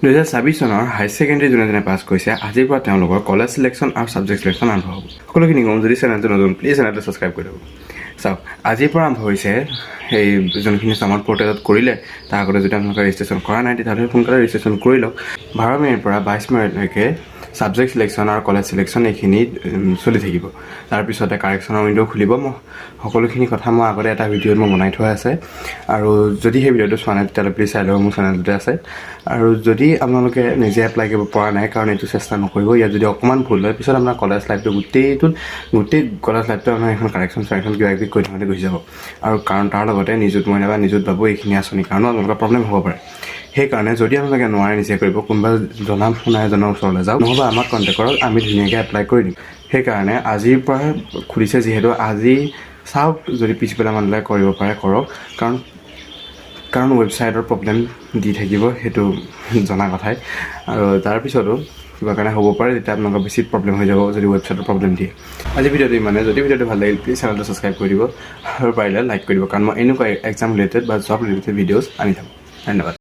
2026 চনৰ হাই ছেকেণ্ডেৰী যোনে পাছ কৰিছে আজিৰ পৰা তেওঁলোকৰ কলেজ সিলেকশ্যন আৰু ছাবজেক্ট সিলেকশ্যন আৰম্ভ হ'ব। সকলোখিনি কম, যদি চেনেলটো নতুন প্লিজ চেনেলটো ছাবস্ক্ৰাইব কৰি দিব। চাওক, আজিৰ পৰা আৰম্ভ হৈছে সেই যোনখিনি চামাৰ্ট পৰ্টেলত কৰিলে তাৰ আগতে যদি আপোনালোকে ৰেজিষ্ট্ৰেশ্যন কৰা নাই তেতিয়াহ'লে সোনকালে ৰেজিষ্ট্ৰেশ্যন কৰি লওক। 12 মে'ৰ পৰা 22 মে'লৈকে ছাবজেক্ট সিলেকশ্যন আৰু কলেজ সিলেকশ্যন এইখিনি চলি থাকিব। তাৰপিছতে কাৰেকশ্যনৰ উইণ্ড' খুলিব। মই সকলোখিনি কথা মই আগতে এটা ভিডিঅ'ত মই বনাই থোৱা আছে, আৰু যদি সেই ভিডিঅ'টো চোৱা নাই তেতিয়াহ'লে প্লিজ চাই ল'ব, মোৰ চেনেলটোতে আছে। আৰু যদি আপোনালোকে নিজে এপ্লাই কৰিব পৰা নাই, কাৰণ এইটো চেষ্টা নকৰিব, ইয়াত যদি অকণমান ভুল হয় পিছত আপোনাৰ কলেজ লাইফটো গোটেই কলেজ লাইফটো আপোনাৰ এখন কাৰেকশ্যন কিবা কিবি কৰি থাকোঁতে গুচি যাব। আৰু কাৰণ তাৰ লগতে নিযুত মইনা বা নিযুত বাবু এইখিনি আঁচনিৰ কাৰণেও আপোনালোকৰ প্ৰব্লেম হ'ব পাৰে। সেইকাৰণে যদি আপোনালোকে নোৱাৰে নিজে কৰিব, কোনোবা জনা শুনা এজনৰ ওচৰলৈ যাওক, নহ'বা আমাক কণ্টেক্ট কৰক, আমি ধুনীয়াকৈ এপ্লাই কৰি দিম। সেইকাৰণে আজিৰ পৰা খুলিছে যিহেতু, আজি চাওক, যদি পিছবেলা মানুহলৈ কৰিব পাৰে কৰক, কাৰণ ৱেবছাইটৰ প্ৰব্লেম দি থাকিব, সেইটো জনা কথাই। আৰু তাৰপিছতো কিবা কাৰণে হ'ব পাৰে, তেতিয়া আপোনালোকৰ বেছি প্ৰব্লেম হৈ যাব যদি ৱেবছাইটৰ প্ৰব্লেম দিয়ে। আজি ভিডিঅ'টো ইমানে। যদি ভিডিঅ'টো ভাল লাগিল প্লিজ চেনেলটো ছাবস্ক্ৰাইব কৰি দিব, আৰু পাৰিলে লাইক কৰি দিব, কাৰণ মই এনেকুৱা এক্সাম ৰিলেটেড বা জব ৰিলেটেড ভিডিঅ'ছ আনি থাকোঁ। ধন্যবাদ।